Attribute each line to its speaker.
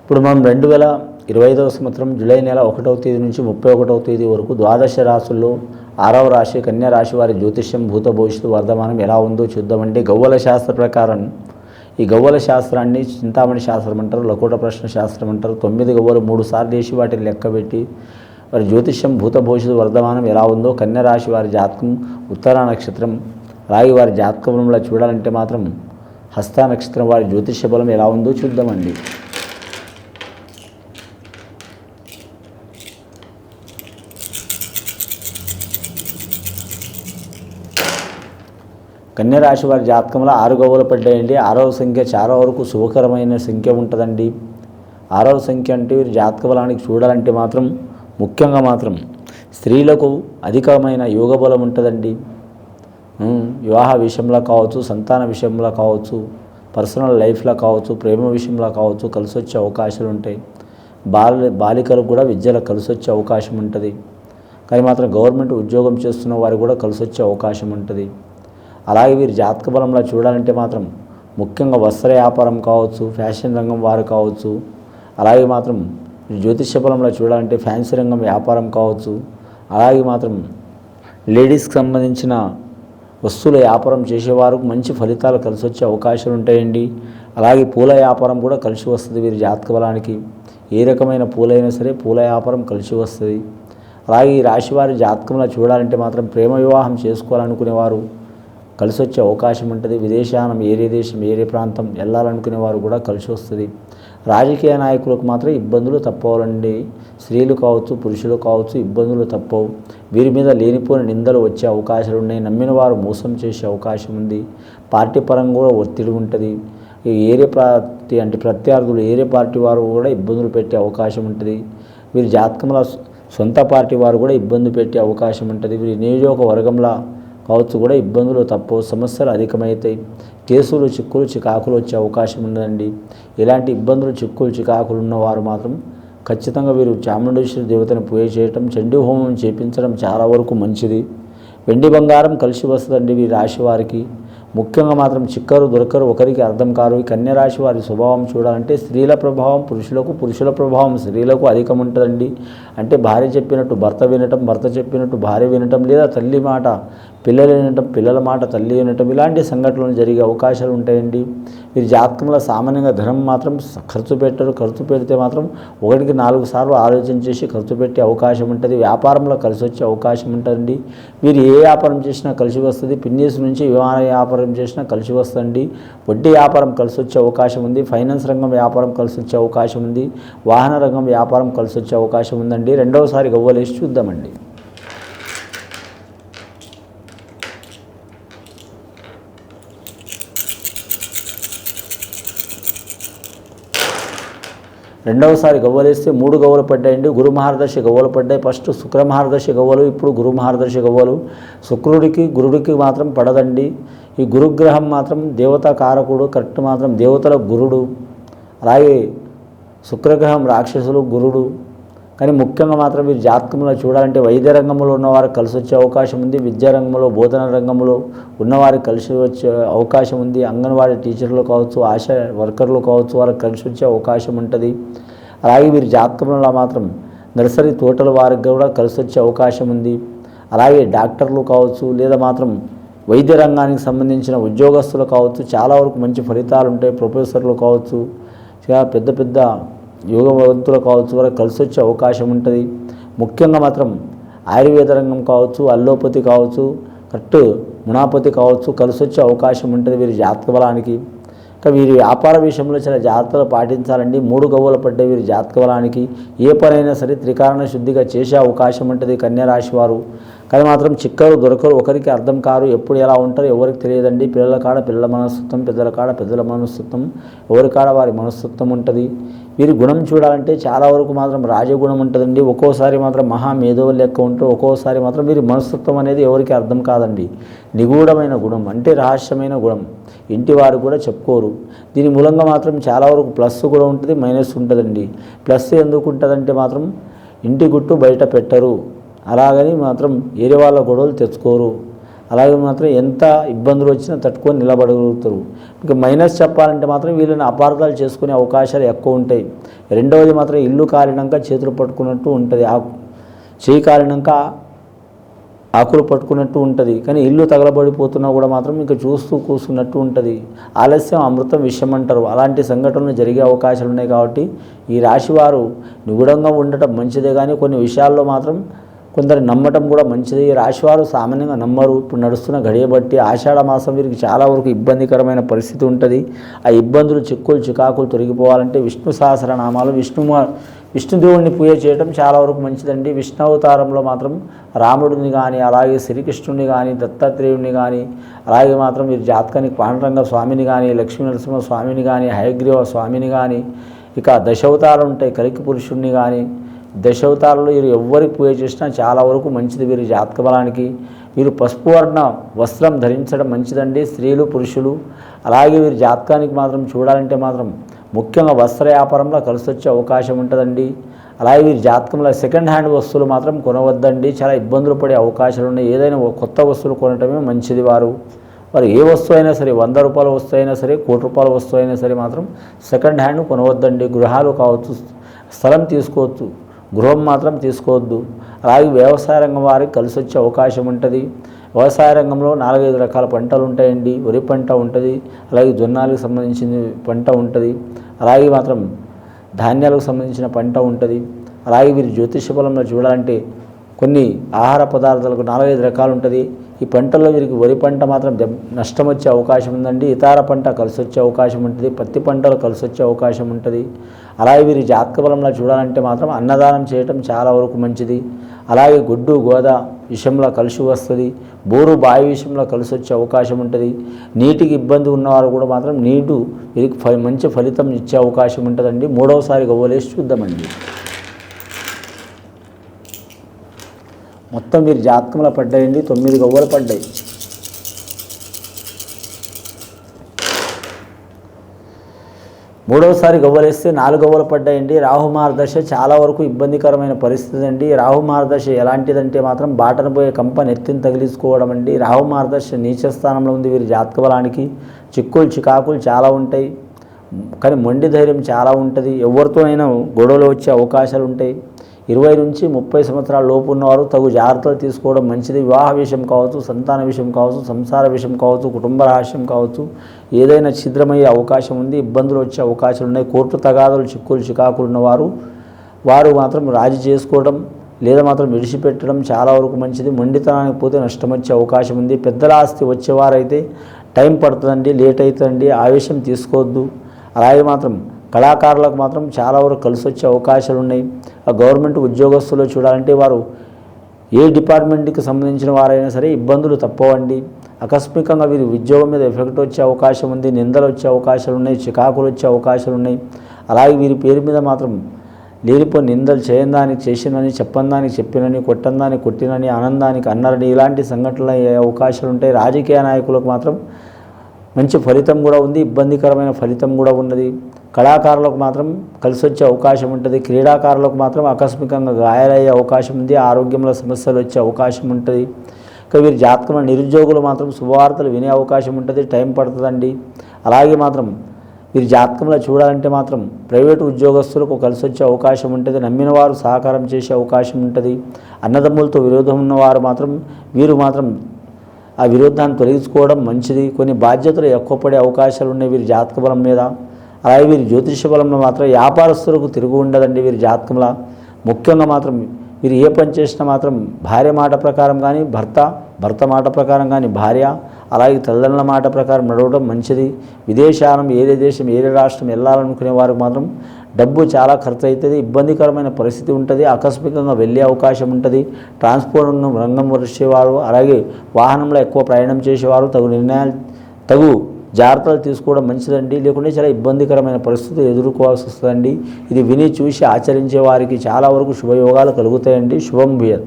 Speaker 1: ఇప్పుడు మనం 2025వ సంవత్సరం జూలై నెల 1వ తేదీ నుంచి 31వ తేదీ వరకు ద్వాదశ రాశుల్లో 6వ రాశి కన్యా రాశి వారి జ్యోతిష్యం భూత భవిష్యత్తు వర్ధమానం ఎలా ఉందో చూద్దామండి. గవ్వల శాస్త్ర ప్రకారం ఈ గవ్వల శాస్త్రాన్ని చింతామణి శాస్త్రం అంటారు, లకోట ప్రశ్న శాస్త్రం అంటారు. 9 గవ్వలు 3 సార్లు వేసి వాటిని లెక్కబెట్టి వారి జ్యోతిష్యం భూత భవిష్యత్తు వర్ధమానం ఎలా ఉందో కన్యా రాశి వారి జాతకం ఉత్తర నక్షత్రం అలాగే వారి జాతకంలో చూడాలంటే మాత్రం హస్త నక్షత్రం వారి జ్యోతిష్య బలం ఎలా ఉందో చూద్దామండి. కన్యా రాశి వారి జాతకంలో 6 గవ్వలు పడ్డాయండి. 6వ సంఖ్య చాలా వరకు శుభకరమైన సంఖ్య ఉంటుందండి. 6వ సంఖ్య అంటే వీరి జాతక బలానికి చూడాలంటే మాత్రం ముఖ్యంగా మాత్రం స్త్రీలకు అధికమైన యోగ బలం ఉంటుందండి. వివాహ విషయంలో కావచ్చు, సంతాన విషయంలో కావచ్చు, పర్సనల్ లైఫ్లో కావచ్చు, ప్రేమ విషయంలో కావచ్చు కలిసి వచ్చే అవకాశాలు ఉంటాయి. బాలికలకు కూడా విద్యలో కలిసి వచ్చే అవకాశం ఉంటుంది. కానీ మాత్రం గవర్నమెంట్ ఉద్యోగం చేస్తున్న వారికి కూడా కలిసి వచ్చే అవకాశం ఉంటుంది. అలాగే వీరి జాతక బలంలో చూడాలంటే మాత్రం ముఖ్యంగా వస్త్ర వ్యాపారం కావచ్చు, ఫ్యాషన్ రంగం వారు కావచ్చు, అలాగే మాత్రం జ్యోతిష్య బలంలో చూడాలంటే ఫ్యాన్సీ రంగం వ్యాపారం కావచ్చు, అలాగే మాత్రం లేడీస్కి సంబంధించిన వస్తువుల వ్యాపారం చేసేవారు మంచి ఫలితాలు కలిసి వచ్చే అవకాశాలు ఉంటాయండి. అలాగే పూల వ్యాపారం కూడా కలిసి వస్తుంది వీరి జాతక బలానికి. ఏ రకమైన పూలైనా సరే పూల వ్యాపారం కలిసి వస్తుంది. అలాగే ఈ రాశి వారి జాతకంలో చూడాలంటే మాత్రం ప్రేమ వివాహం చేసుకోవాలనుకునేవారు కలిసి వచ్చే అవకాశం ఉంటుంది. విదేశానం ఏరే దేశం ఏరే ప్రాంతం వెళ్ళాలనుకునే వారు కూడా కలిసి వస్తుంది. రాజకీయ నాయకులకు మాత్రం ఇబ్బందులు తప్పవాలండి. స్త్రీలు కావచ్చు, పురుషులు కావచ్చు ఇబ్బందులు తప్పవు. వీరి మీద లేనిపోని నిందలు వచ్చే అవకాశాలు ఉన్నాయి. నమ్మిన వారు మోసం చేసే అవకాశం ఉంది. పార్టీ పరంగా కూడా ఒత్తిడి ఉంటుంది. ఏరే పార్టీ అంటే ప్రత్యర్థులు ఏరే పార్టీ వారు కూడా ఇబ్బందులు పెట్టే అవకాశం ఉంటుంది. వీరి జాతకంలో సొంత పార్టీ వారు కూడా ఇబ్బంది పెట్టే అవకాశం ఉంటుంది. వీరి నియోజకవర్గంలో కావచ్చు కూడా ఇబ్బందులు తప్పవు, సమస్యలు అధికమవుతాయి. కేసులు చిక్కులు చికాకులు వచ్చే అవకాశం ఉందండి. ఇలాంటి ఇబ్బందులు చిక్కులు చికాకులు ఉన్నవారు మాత్రం ఖచ్చితంగా వీరు చాముండేశ్వరి దేవతను పూజ చేయటం, చండీ హోమం చేపించడం చాలా వరకు మంచిది. వెండి బంగారం కలిసి వస్తుందండి వీరి రాశి వారికి. ముఖ్యంగా మాత్రం చిక్కరు దొరకరు, ఒకరికి అర్థం కారు. ఈ కన్యా రాశి వారి స్వభావం చూడాలంటే స్త్రీల ప్రభావం పురుషులకు, పురుషుల ప్రభావం స్త్రీలకు అధికం ఉంటుందండి. అంటే భార్య చెప్పినట్టు భర్త వినటం, భర్త చెప్పినట్టు భార్య వినటం, లేదా తల్లి మాట పిల్లలు వినటం, పిల్లల మాట తల్లి వినటం, ఇలాంటి సంఘటనలు జరిగే అవకాశాలు ఉంటాయండి. వీరి జాతకంలో సామాన్యంగా ధనం మాత్రం ఖర్చు పెట్టరు. ఖర్చు పెడితే మాత్రం 1కి 4 సార్లు ఆలోచన చేసి ఖర్చు పెట్టే అవకాశం ఉంటుంది. వ్యాపారంలో కలిసి వచ్చే అవకాశం ఉంటుంది. వీరు ఏ వ్యాపారం చేసినా కలిసి వస్తుంది. పిన్నీస్ నుంచి విమాన వ్యాపారం చేసినా కలిసి వస్తుంది. వడ్డీ వ్యాపారం కలిసి వచ్చే అవకాశం ఉంది. ఫైనాన్స్ రంగం వ్యాపారం కలిసి వచ్చే అవకాశం ఉంది. వాహన రంగం వ్యాపారం కలిసి వచ్చే అవకాశం ఉందండి. రెండవసారి గవ్వలేసి చూద్దామండి. రెండవసారి గవ్వలేస్తే 3 గవ్వలు పడ్డాయండి. గురు మహర్దశ గవ్వలు పడ్డాయి. ఫస్ట్ శుక్ర మహర్దశ గవ్వలు, ఇప్పుడు గురు మహర్దశ గవ్వలు. గురుడికి మాత్రం పడదండి. ఈ గురుగ్రహం మాత్రం దేవతా కారకుడు, కరెక్ట్ మాత్రం దేవతల గురుడు. అలాగే శుక్రగ్రహం రాక్షసులు గురుడు. కానీ ముఖ్యంగా మాత్రం వీరి జాతకంలో చూడాలంటే వైద్య రంగంలో ఉన్నవారికి కలిసి వచ్చే అవకాశం ఉంది. విద్యారంగంలో, బోధన రంగంలో ఉన్నవారికి కలిసి వచ్చే అవకాశం ఉంది. అంగన్వాడీ టీచర్లు కావచ్చు, ఆశా వర్కర్లు కావచ్చు వారికి కలిసి వచ్చే అవకాశం ఉంటుంది. అలాగే వీరి జాతకంలో మాత్రం నర్సరీ తోటల వారికి కూడా కలిసి వచ్చే అవకాశం ఉంది. అలాగే డాక్టర్లు కావచ్చు, లేదా మాత్రం వైద్య రంగానికి సంబంధించిన ఉద్యోగస్తులు కావచ్చు చాలా వరకు మంచి ఫలితాలు ఉంటాయి. ప్రొఫెసర్లు కావచ్చు, పెద్ద పెద్ద యోగవంతులు కావచ్చు వారికి కలిసి వచ్చే అవకాశం ఉంటుంది. ముఖ్యంగా మాత్రం ఆయుర్వేద రంగం కావచ్చు, అల్లోపతి కావచ్చు, కరెక్ట్ మునాపతి కావచ్చు కలిసి వచ్చే అవకాశం ఉంటుంది వీరి జాతక బలానికి. ఇంకా వీరి వ్యాపార విషయంలో చాలా జాగ్రత్తలు పాటించాలండి. 3 గవ్వలు పడ్డే వీరి జాతక బలానికి ఏ పనైనా సరే త్రికారణ శుద్ధిగా చేసే అవకాశం ఉంటుంది కన్యా రాశి వారు. కానీ మాత్రం చిక్కరు దొరకరు, ఒకరికి అర్థం కారు. ఎప్పుడు ఎలా ఉంటారో ఎవరికి తెలియదండి. పిల్లల కాడ పిల్లల మనస్తత్వం, పెద్దల కాడ పెద్దల మనస్తత్వం, ఎవరి కాడ వారి మనస్తత్వం ఉంటుంది. వీరి గుణం చూడాలంటే చాలా వరకు మాత్రం రాజగుణం ఉంటుందండి. ఒక్కోసారి మాత్రం మహా మేధోవులు లెక్క ఉంటారు. ఒక్కోసారి మాత్రం వీరి మనస్తత్వం అనేది ఎవరికి అర్థం కాదండి. నిగూఢమైన గుణం అంటే రహస్యమైన గుణం, ఇంటి వారు కూడా చెప్పుకోరు. దీని మూలంగా మాత్రం చాలా వరకు ప్లస్ కూడా ఉంటుంది, మైనస్ ఉంటుందండి. ప్లస్ ఎందుకు ఉంటుందంటే మాత్రం ఇంటి గుట్టు బయట పెట్టరు, అలాగని మాత్రం ఏరే వాళ్ళ గొడవలు తెచ్చుకోరు. అలాగే మాత్రం ఎంత ఇబ్బందులు వచ్చినా తట్టుకొని నిలబడగలుగుతారు. ఇంకా మైనస్ చెప్పాలంటే మాత్రం వీళ్ళని అపార్థాలు చేసుకునే అవకాశాలు ఎక్కువ ఉంటాయి. రెండవది మాత్రం ఇల్లు కాలినాక చేతులు పట్టుకున్నట్టు ఉంటుంది, చేయి కాలినాక ఆకులు పట్టుకున్నట్టు ఉంటుంది. కానీ ఇల్లు తగలబడిపోతున్నా కూడా మాత్రం ఇంకా చూస్తూ కూర్చున్నట్టు ఉంటుంది. ఆలస్యం అమృతం విషయం అంటారు. అలాంటి సంఘటనలు జరిగే అవకాశాలు ఉన్నాయి. కాబట్టి ఈ రాశివారు నిగూఢంగా ఉండటం మంచిదే, కానీ కొన్ని విషయాల్లో మాత్రం కొందరు నమ్మటం కూడా మంచిది. ఈ రాశివారు సామాన్యంగా నమ్మరు. ఇప్పుడు నడుస్తున్న గడియ బట్టి ఆషాఢ మాసం వీరికి చాలా వరకు ఇబ్బందికరమైన పరిస్థితి ఉంటుంది. ఆ ఇబ్బందులు చిక్కులు చికాకులు తొలగిపోవాలంటే విష్ణు సహస్రనామాలు విష్ణుదేవుడిని పూజ చేయడం చాలా వరకు మంచిదండి. విష్ణు అవతారంలో మాత్రం రాముడిని కానీ, అలాగే శ్రీకృష్ణుని కానీ, దత్తాత్రేయుడిని కానీ, అలాగే మాత్రం వీరి జాతకానికి పాండురంగ స్వామిని కానీ, లక్ష్మీ నరసింహ స్వామిని కానీ, హయగ్రీవ స్వామిని కానీ, ఇక దశావతారాలు ఉంటాయి, కలికి పురుషుణ్ణి కానీ, దశావతారాలు వీరు ఎవరికి పూజ చేసినా చాలా వరకు మంచిది. వీరి జాతక బలానికి వీరు పసుపు వర్ణ వస్త్రం ధరించడం మంచిదండి, స్త్రీలు పురుషులు. అలాగే వీరి జాతకానికి మాత్రం చూడాలంటే మాత్రం ముఖ్యంగా వస్త్ర వ్యాపారంలో కలిసి వచ్చే అవకాశం ఉంటుందండి. అలాగే వీరి జాతకంలో సెకండ్ హ్యాండ్ వస్తువులు మాత్రం కొనవద్దండి, చాలా ఇబ్బందులు పడే అవకాశాలు ఉన్నాయి. ఏదైనా కొత్త వస్తువులు కొనటమే మంచిది. వారు ఏ వస్తువు అయినా సరే, 100 రూపాయల వస్తువు అయినా సరే, 1 కోటి రూపాయల వస్తువు అయినా సరే మాత్రం సెకండ్ హ్యాండ్ కొనవద్దండి. గృహాలు కావచ్చు, స్థలం తీసుకోవచ్చు, గృహం మాత్రం తీసుకోవద్దు. అలాగే వ్యవసాయ రంగం వారికి కలిసి వచ్చే అవకాశం ఉంటుంది. వ్యవసాయ రంగంలో 4-5 రకాల పంటలు ఉంటాయండి. వరి పంట ఉంటుంది, అలాగే జొన్నాలకు సంబంధించిన పంట ఉంటుంది, అలాగే మాత్రం ధాన్యాలకు సంబంధించిన పంట ఉంటుంది. అలాగే వీరి జ్యోతిష బలంలో చూడాలంటే కొన్ని ఆహార పదార్థాలకు 4-5 రకాలు ఉంటుంది. ఈ పంటల్లో వీరికి వరి పంట మాత్రం నష్టం వచ్చే అవకాశం ఉందండి. ఇతర పంట కలిసి వచ్చే అవకాశం ఉంటుంది, పత్తి పంటలు కలిసి వచ్చే అవకాశం ఉంటుంది. అలాగే వీరి జాతక బలంలో చూడాలంటే మాత్రం అన్నదానం చేయటం చాలా వరకు మంచిది. అలాగే గుడ్డు గోద విషయంలో కలిసి వస్తుంది, బోరు బావి విషయంలో కలిసి వచ్చే అవకాశం ఉంటుంది. నీటికి ఇబ్బంది ఉన్నవారు కూడా మాత్రం నీటు వీరికి మంచి ఫలితం ఇచ్చే అవకాశం ఉంటుందండి. మూడవసారి గవ్వలేసి చూద్దామండి. మొత్తం వీరి జాతకంలో పడ్డాయండి, 9 గవ్వలు పడ్డాయి. మూడవసారి గవ్వలేస్తే 4 గవ్వలు పడ్డాయండి. రాహుమార్దశ చాలా వరకు ఇబ్బందికరమైన పరిస్థితి అండి. రాహుమార్దశ ఎలాంటిదంటే మాత్రం బాటన పోయే కంప నెత్తిని తగిలించుకోవడం అండి. రాహుమార్దశ నీచ స్థానంలో ఉంది. వీరి జాతక బలానికి చిక్కులు చికాకులు చాలా ఉంటాయి, కానీ మొండి ధైర్యం చాలా ఉంటుంది. ఎవరితోనైనా గొడవలు వచ్చే అవకాశాలు ఉంటాయి. 20 నుంచి 30 సంవత్సరాల లోపు ఉన్నవారు తగు జాగ్రత్తలు తీసుకోవడం మంచిది. వివాహ విషయం కావచ్చు, సంతాన విషయం కావచ్చు, సంసార విషయం కావచ్చు, కుటుంబ రహస్యం కావచ్చు, ఏదైనా ఛిద్రమయ్యే అవకాశం ఉంది, ఇబ్బందులు వచ్చే అవకాశాలు ఉన్నాయి. కోర్టు తగాదులు చిక్కులు చికాకులు ఉన్నవారు మాత్రం రాజీ చేసుకోవడం లేదా మాత్రం విడిచిపెట్టడం చాలా వరకు మంచిది. మొండితనానికి పోతే నష్టం వచ్చే అవకాశం ఉంది. పెద్దల ఆస్తి వచ్చేవారైతే టైం పడుతుందండి, లేట్ అవుతుందండి, ఆవేశం తీసుకోవద్దు. అలాగే మాత్రం కళాకారులకు మాత్రం చాలా వరకు కలిసి వచ్చే అవకాశాలు ఉన్నాయి. ఆ గవర్నమెంట్ ఉద్యోగస్తులు చూడాలంటే వారు ఏ డిపార్ట్మెంట్కి సంబంధించిన వారైనా సరే ఇబ్బందులు తప్పవండి. ఆకస్మికంగా వీరి ఉద్యోగం మీద ఎఫెక్ట్ వచ్చే అవకాశం ఉంది, నిందలు వచ్చే అవకాశాలు ఉన్నాయి, చికాకులు వచ్చే అవకాశాలు ఉన్నాయి. అలాగే వీరి పేరు మీద మాత్రం లేనిపోయి నిందలు చేయని చేసినని, చెప్పందానికి చెప్పినని, కొట్టందానికి కొట్టినని, ఆనందానికి అన్నారని ఇలాంటి సంఘటనలు అయ్యే అవకాశాలు ఉంటాయి. రాజకీయ నాయకులకు మాత్రం మంచి ఫలితం కూడా ఉంది, ఇబ్బందికరమైన ఫలితం కూడా ఉన్నది. కళాకారులకు మాత్రం కలిసి వచ్చే అవకాశం ఉంటుంది. క్రీడాకారులకు మాత్రం ఆకస్మికంగా గాయాలయ్యే అవకాశం ఉంది, ఆరోగ్యంలో సమస్యలు వచ్చే అవకాశం ఉంటుంది. ఇక వీరి జాతకంలో నిరుద్యోగులు మాత్రం శుభవార్తలు వినే అవకాశం ఉంటుంది, టైం పడుతుందండి. అలాగే మాత్రం వీరి జాతకంలో చూడాలంటే మాత్రం ప్రైవేటు ఉద్యోగస్తులకు కలిసి వచ్చే అవకాశం ఉంటుంది. నమ్మిన వారు సహకారం చేసే అవకాశం ఉంటుంది. అన్నదమ్ములతో విరోధం ఉన్నవారు మాత్రం వీరు మాత్రం ఆ విరోధాన్ని తొలగించుకోవడం మంచిది. కొన్ని బాధ్యతలు ఎక్కువ పడే అవకాశాలు ఉన్నాయి వీరి జాతక బలం మీద. అలాగే వీరి జ్యోతిష బలంలో మాత్రం వ్యాపారస్తులకు తిరుగు ఉండదండి. వీరి జాతకంలో ముఖ్యంగా మాత్రం వీరు ఏ పని చేసినా మాత్రం భార్య మాట ప్రకారం కానీ, భర్త మాట ప్రకారం కానీ భార్య, అలాగే తల్లిదండ్రుల మాట ప్రకారం నడవడం మంచిది. విదేశాలను ఏదే దేశం ఏదే రాష్ట్రం వెళ్ళాలనుకునే వారికి మాత్రం డబ్బు చాలా ఖర్చు అవుతుంది, ఇబ్బందికరమైన పరిస్థితి ఉంటుంది, ఆకస్మికంగా వెళ్ళే అవకాశం ఉంటుంది. ట్రాన్స్పోర్ట్ రంగం వచ్చేవారు, అలాగే వాహనంలో ఎక్కువ ప్రయాణం చేసేవారు తగు జాగ్రత్తలు తీసుకోవడం మంచిదండి. లేకుంటే చాలా ఇబ్బందికరమైన పరిస్థితులు ఎదుర్కోవాల్సి వస్తుందండి. ఇది విని చూసి ఆచరించే వారికి చాలా వరకు శుభయోగాలు కలుగుతాయండి. శుభం భూయాత్.